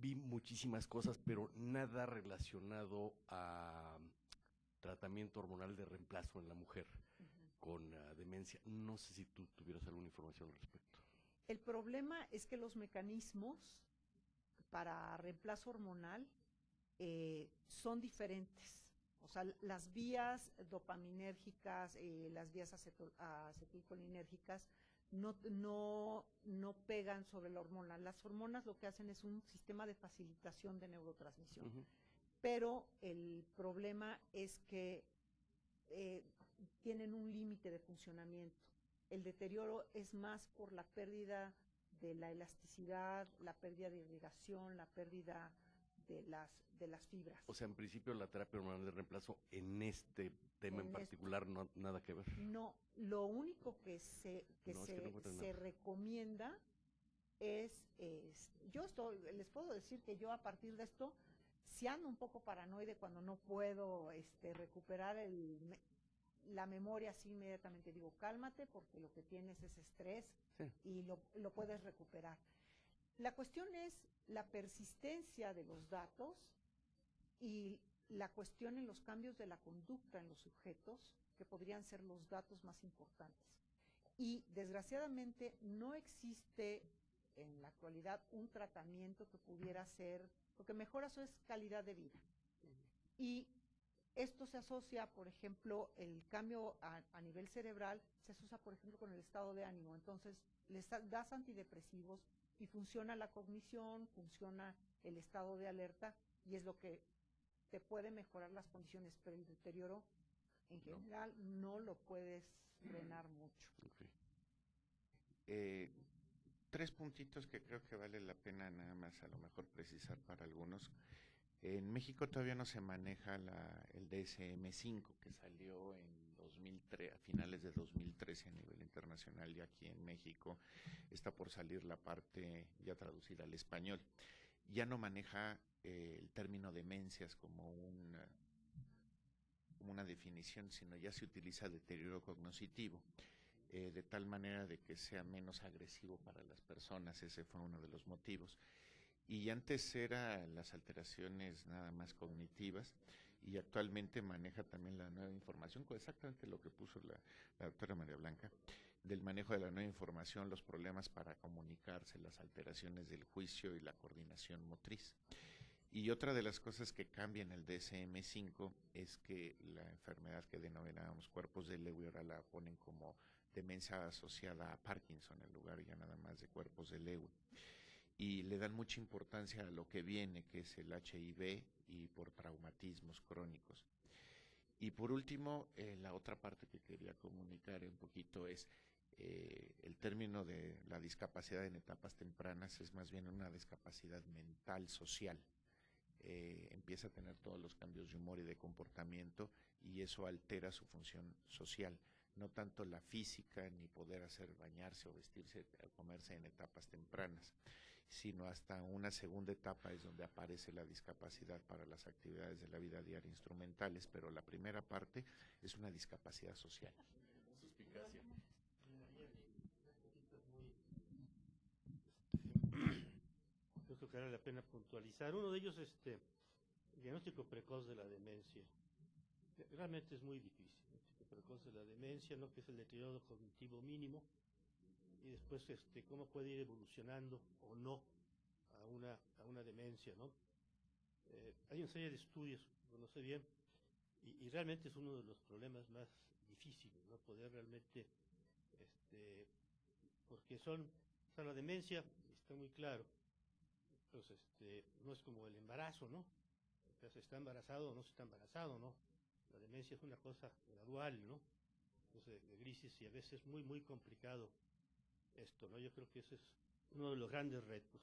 vi muchísimas cosas, pero nada relacionado a tratamiento hormonal de reemplazo en la mujer con demencia. No sé si tú tuvieras alguna información al respecto. El problema es que los mecanismos para reemplazo hormonal son diferentes. O sea, las vías dopaminérgicas, las vías acetilcolinérgicas no pegan sobre la hormona. Las hormonas lo que hacen es un sistema de facilitación de neurotransmisión. Pero el problema es que tienen un límite de funcionamiento. El deterioro es más por la pérdida de la elasticidad, la pérdida de irrigación, la pérdida de las fibras. O sea, en principio la terapia hormonal de reemplazo en este tema en particular no nada que ver. No, lo único que se recomienda es les puedo decir que yo a partir de esto, si ando un poco paranoide cuando no puedo recuperar la memoria, así inmediatamente digo, cálmate, porque lo que tienes es estrés, sí, y lo puedes recuperar. La cuestión es la persistencia de los datos y la cuestión en los cambios de la conducta en los sujetos, que podrían ser los datos más importantes. Y desgraciadamente no existe en la actualidad un tratamiento que pudiera ser, lo que mejora su calidad de vida. Y esto se asocia, por ejemplo, el cambio a nivel cerebral, se asocia, por ejemplo, con el estado de ánimo. Entonces, les das antidepresivos y funciona la cognición, funciona el estado de alerta, y es lo que te puede mejorar las condiciones, pero el deterioro, en general, no lo puedes frenar mucho. Okay. 3 puntitos que creo que vale la pena nada más a lo mejor precisar para algunos. En México todavía no se maneja el DSM-5, que salió en 2003, a finales de 2013 a nivel internacional, y aquí en México está por salir la parte ya traducida al español. Ya no maneja el término demencias como una definición, sino ya se utiliza deterioro cognitivo, de tal manera de que sea menos agresivo para las personas. Ese fue uno de los motivos. Y antes eran las alteraciones nada más cognitivas, y actualmente maneja también la nueva información, con exactamente lo que puso la doctora María Blanca, del manejo de la nueva información, los problemas para comunicarse, las alteraciones del juicio y la coordinación motriz. Y otra de las cosas que cambia en el DSM-5 es que la enfermedad que denominábamos cuerpos de Lewy ahora la ponen como demencia asociada a Parkinson en lugar ya nada más de cuerpos de Lewy. Y le dan mucha importancia a lo que viene, que es el HIV y por traumatismos crónicos. Y por último, la otra parte que quería comunicar un poquito es el término de la discapacidad en etapas tempranas es más bien una discapacidad mental social. Empieza a tener todos los cambios de humor y de comportamiento, y eso altera su función social. No tanto la física, ni poder bañarse o vestirse o comerse en etapas tempranas, sino hasta una segunda etapa es donde aparece la discapacidad para las actividades de la vida diaria instrumentales, pero la primera parte es una discapacidad social. Suspicacia. Creo que vale la pena puntualizar. Uno de ellos es el diagnóstico precoz de la demencia. Realmente es muy difícil. El diagnóstico precoz de la demencia, ¿no? Que es el deterioro cognitivo mínimo, y después cómo puede ir evolucionando o no a una demencia, ¿no? Hay una serie de estudios, no sé bien, y realmente es uno de los problemas más difíciles, ¿no? Poder realmente, porque la demencia está muy claro. Entonces, no es como el embarazo, ¿no? Se está embarazado o no se está embarazado, ¿no? La demencia es una cosa gradual, ¿no? Entonces, de grises, y a veces es muy, muy complicado esto, ¿no? Yo creo que ese es uno de los grandes retos.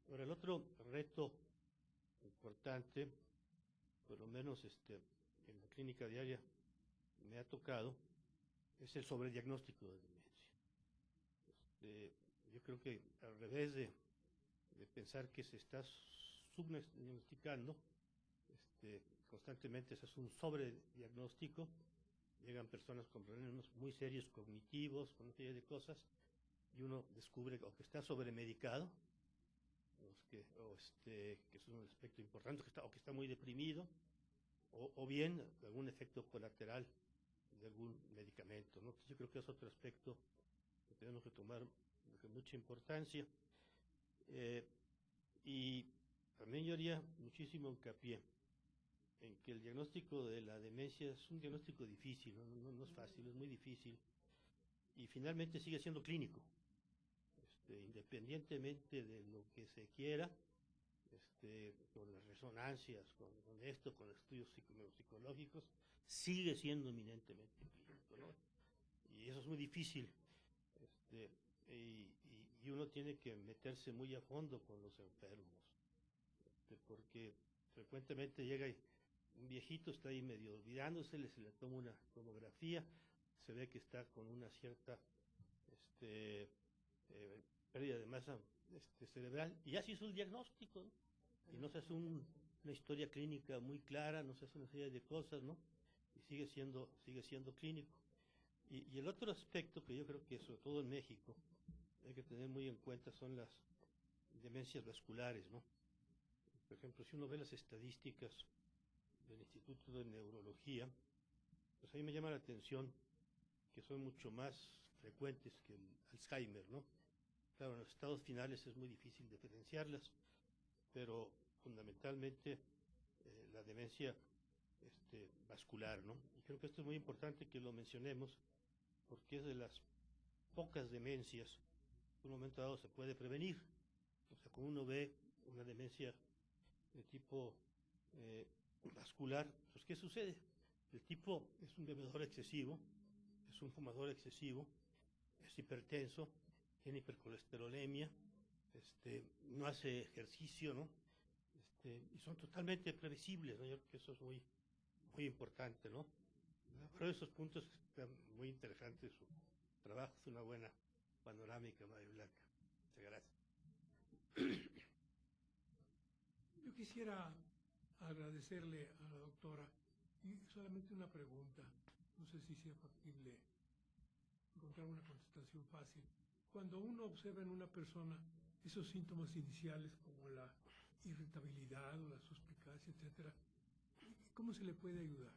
Ahora, el otro reto importante, por lo menos en la clínica diaria me ha tocado, es el sobrediagnóstico de demencia. Yo creo que al revés de pensar que se está subdiagnosticando, constantemente se hace un sobrediagnóstico, llegan personas con problemas muy serios cognitivos, con una serie de cosas, y uno descubre o que está sobremedicado, o que es un aspecto importante, o que está muy deprimido, o bien algún efecto colateral de algún medicamento, ¿no? Entonces yo creo que es otro aspecto que tenemos que tomar de mucha importancia. Y también yo haría muchísimo hincapié en que el diagnóstico de la demencia es un diagnóstico difícil, no es fácil, es muy difícil, y finalmente sigue siendo clínico, independientemente de lo que se quiera, con las resonancias, con estudios psicológicos, sigue siendo eminentemente clínico, ¿no? Y eso es muy difícil, y uno tiene que meterse muy a fondo con los enfermos, porque frecuentemente llega un viejito, está ahí medio olvidándose, se le toma una tomografía, se ve que está con una cierta pérdida de masa cerebral, y ya se hizo el diagnóstico, ¿no? Y no se hace una historia clínica muy clara, no se hace una serie de cosas, ¿no? Y sigue siendo clínico. Y el otro aspecto que yo creo que sobre todo en México hay que tener muy en cuenta son las demencias vasculares, ¿no? Por ejemplo, si uno ve las estadísticas del Instituto de Neurología, pues a mí me llama la atención que son mucho más frecuentes que el Alzheimer, ¿no? Claro, en los estados finales es muy difícil diferenciarlas, pero fundamentalmente la demencia vascular, ¿no? Y creo que esto es muy importante que lo mencionemos, porque es de las pocas demencias que en un momento dado se puede prevenir. O sea, cuando uno ve una demencia de tipo vascular, pues ¿qué sucede? El tipo es un bebedor excesivo, es un fumador excesivo, es hipertenso, tiene hipercolesterolemia, no hace ejercicio, ¿no? Y son totalmente previsibles, ¿no? Yo creo que eso es muy, muy importante, ¿no? Pero esos puntos están muy interesantes, su trabajo es una buena panorámica, María Blanca. Muchas gracias. Yo quisiera agradecerle a la doctora y solamente una pregunta, no sé si sea factible encontrar una contestación fácil. Cuando uno observa en una persona esos síntomas iniciales como la irritabilidad o la suspicacia, etcétera, ¿cómo se le puede ayudar?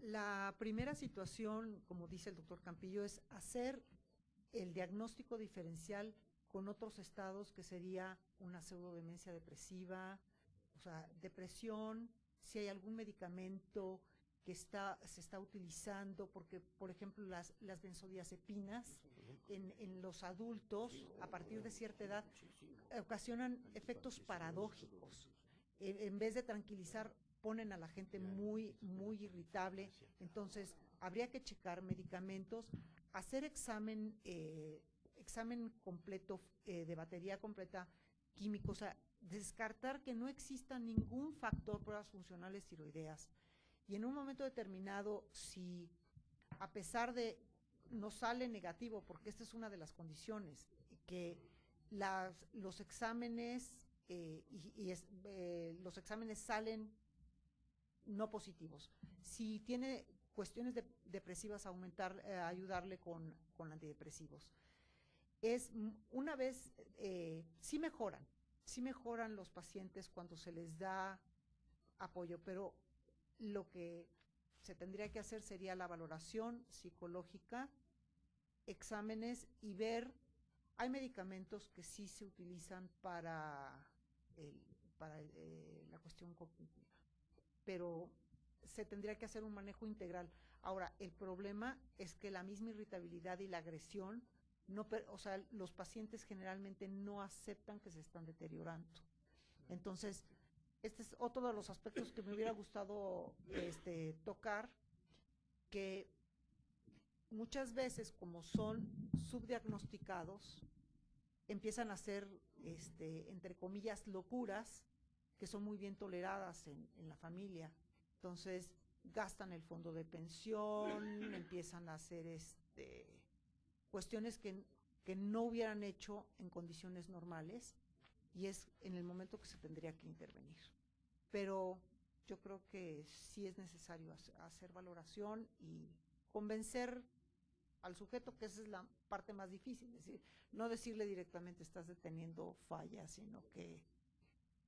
La primera situación, como dice el doctor Campillo, es hacer el diagnóstico diferencial con otros estados, que sería una pseudodemencia depresiva, o sea, depresión, si hay algún medicamento que se está utilizando, porque, por ejemplo, las benzodiazepinas en los adultos, a partir de cierta edad, ocasionan efectos paradójicos. En vez de tranquilizar, ponen a la gente muy, muy irritable. Entonces, habría que checar medicamentos, hacer examen completo, de batería completa químico, o sea, descartar que no exista ningún factor, pruebas funcionales tiroideas. Y en un momento determinado, si a pesar de no sale negativo, porque esta es una de las condiciones, que los exámenes los exámenes salen no positivos. Si tiene cuestiones depresivas, ayudarle con antidepresivos. Una vez, sí mejoran los pacientes cuando se les da apoyo, pero lo que se tendría que hacer sería la valoración psicológica, exámenes y ver, hay medicamentos que sí se utilizan para la cuestión cognitiva, pero se tendría que hacer un manejo integral. Ahora, el problema es que la misma irritabilidad y la agresión, o sea, los pacientes generalmente no aceptan que se están deteriorando. Entonces, este es otro de los aspectos que me hubiera gustado tocar, que muchas veces, como son subdiagnosticados, empiezan a hacer, entre comillas, locuras que son muy bien toleradas en la familia. Entonces, gastan el fondo de pensión, empiezan a hacer cuestiones que no hubieran hecho en condiciones normales, y es en el momento que se tendría que intervenir. Pero yo creo que sí es necesario hacer valoración y convencer al sujeto, que esa es la parte más difícil, es decir, no decirle directamente estás deteniendo fallas, sino que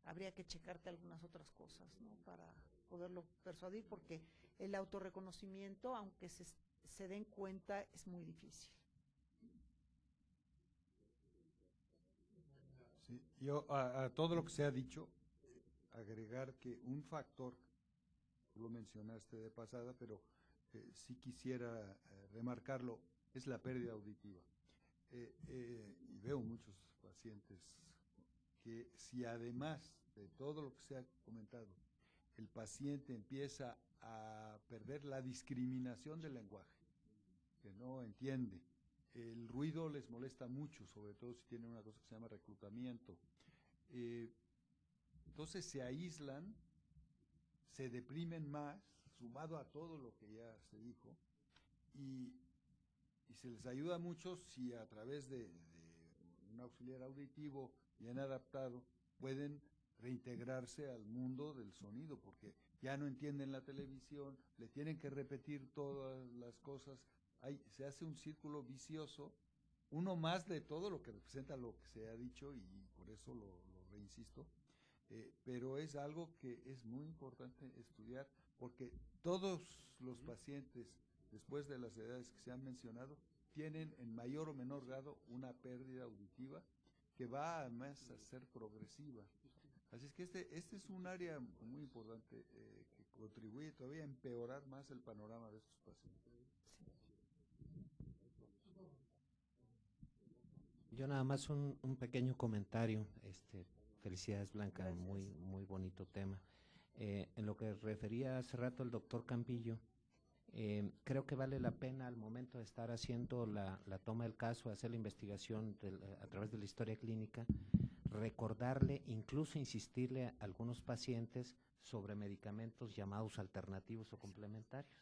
habría que checarte algunas otras cosas, ¿no? Para poderlo persuadir, porque el autorreconocimiento, aunque se den cuenta, es muy difícil. Sí, yo a todo lo que se ha dicho, agregar que un factor, tú lo mencionaste de pasada, pero sí quisiera remarcarlo, es la pérdida auditiva. Y veo muchos pacientes que si además de todo lo que se ha comentado, el paciente empieza a perder la discriminación del lenguaje, que no entiende, el ruido les molesta mucho, sobre todo si tienen una cosa que se llama reclutamiento. Entonces se aíslan, se deprimen más, sumado a todo lo que ya se dijo, y se les ayuda mucho si a través de un auxiliar auditivo bien adaptado pueden reintegrarse al mundo del sonido, porque ya no entienden la televisión, le tienen que repetir todas las cosas, se hace un círculo vicioso, uno más de todo lo que representa lo que se ha dicho, y por eso lo reinsisto, pero es algo que es muy importante estudiar, porque todos los pacientes, después de las edades que se han mencionado, tienen en mayor o menor grado una pérdida auditiva que va además a ser progresiva. Así es que este es un área muy importante que contribuye todavía a empeorar más el panorama de estos pacientes. Yo nada más un pequeño comentario. Felicidades, Blanca, Gracias. muy bonito tema. En lo que refería hace rato el doctor Campillo, creo que vale la pena al momento de estar haciendo la toma del caso, hacer la investigación a través de la historia clínica, recordarle, incluso insistirle a algunos pacientes sobre medicamentos llamados alternativos o complementarios.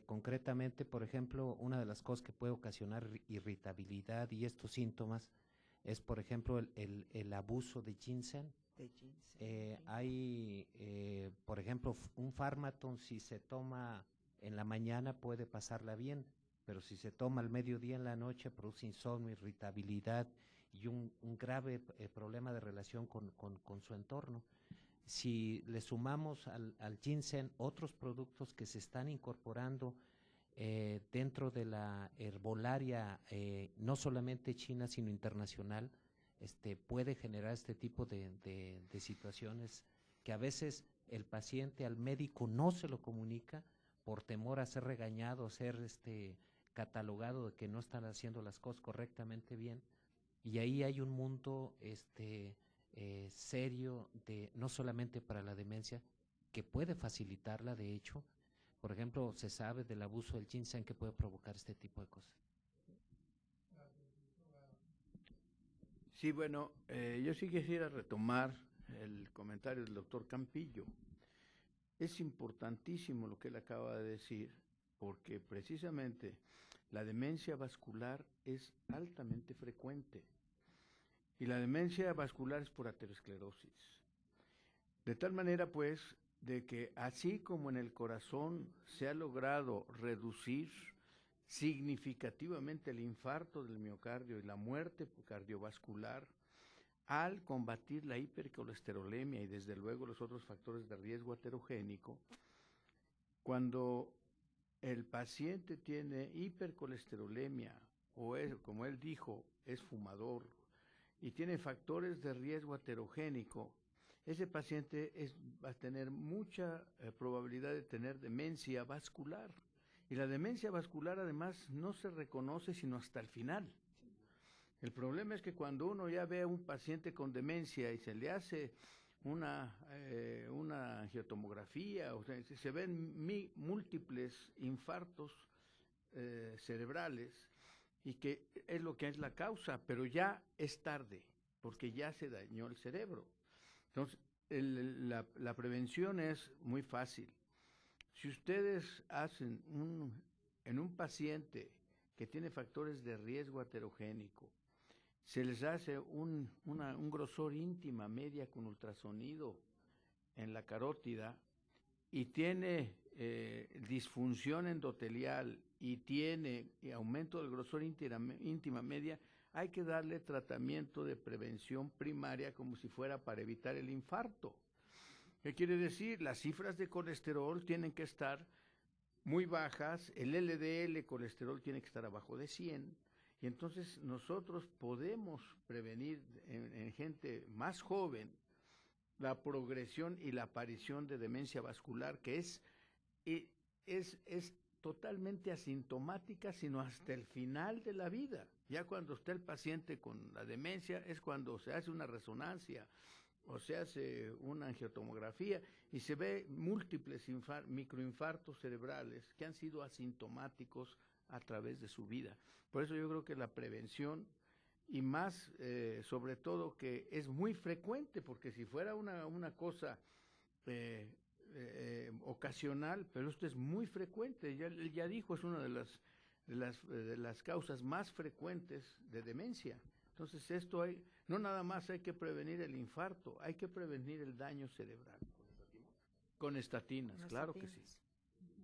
Concretamente, por ejemplo, una de las cosas que puede ocasionar irritabilidad y estos síntomas es, por ejemplo, el abuso de ginseng. Hay, por ejemplo, un Pharmaton, si se toma en la mañana puede pasarla bien, pero si se toma al mediodía, en la noche, produce insomnio, irritabilidad y un grave problema de relación con su entorno. Si le sumamos al ginseng otros productos que se están incorporando dentro de la herbolaria, no solamente china, sino internacional, puede generar este tipo de situaciones que a veces el paciente al médico no se lo comunica por temor a ser regañado, ser catalogado de que no están haciendo las cosas correctamente bien. Y ahí hay un mundo serio, no solamente para la demencia, que puede facilitarla, de hecho. Por ejemplo, se sabe del abuso del ginseng que puede provocar este tipo de cosas. Sí, bueno, yo sí quisiera retomar el comentario del doctor Campillo. Es importantísimo lo que él acaba de decir, porque precisamente la demencia vascular es altamente frecuente. Y la demencia vascular es por aterosclerosis. De tal manera, pues, de que así como en el corazón se ha logrado reducir significativamente el infarto del miocardio y la muerte cardiovascular, al combatir la hipercolesterolemia y desde luego los otros factores de riesgo aterogénico, cuando el paciente tiene hipercolesterolemia o es, como él dijo, es fumador y tiene factores de riesgo aterogénico, ese paciente va a tener mucha probabilidad de tener demencia vascular. Y la demencia vascular además no se reconoce sino hasta el final. El problema es que cuando uno ya ve a un paciente con demencia y se le hace una angiotomografía, o sea, se ven múltiples infartos cerebrales, y que es lo que es la causa, pero ya es tarde, porque ya se dañó el cerebro. Entonces, la prevención es muy fácil. Si ustedes hacen en un paciente que tiene factores de riesgo aterogénico, se les hace un grosor íntima media con ultrasonido en la carótida y tiene disfunción endotelial y tiene aumento del grosor íntima media, hay que darle tratamiento de prevención primaria como si fuera para evitar el infarto. ¿Qué quiere decir? Las cifras de colesterol tienen que estar muy bajas, el LDL colesterol tiene que estar abajo de 100, y entonces nosotros podemos prevenir en gente más joven la progresión y la aparición de demencia vascular, que es totalmente asintomática, sino hasta el final de la vida. Ya cuando está el paciente con la demencia es cuando se hace una resonancia o se hace una angiotomografía y se ve múltiples microinfartos cerebrales que han sido asintomáticos a través de su vida. Por eso yo creo que la prevención, y más sobre todo que es muy frecuente, porque si fuera una cosa ocasional, pero esto es muy frecuente, él ya dijo, es una de las causas más frecuentes de demencia. Entonces no nada más hay que prevenir el infarto, hay que prevenir el daño cerebral. ¿Con estatinas? Claro que sí.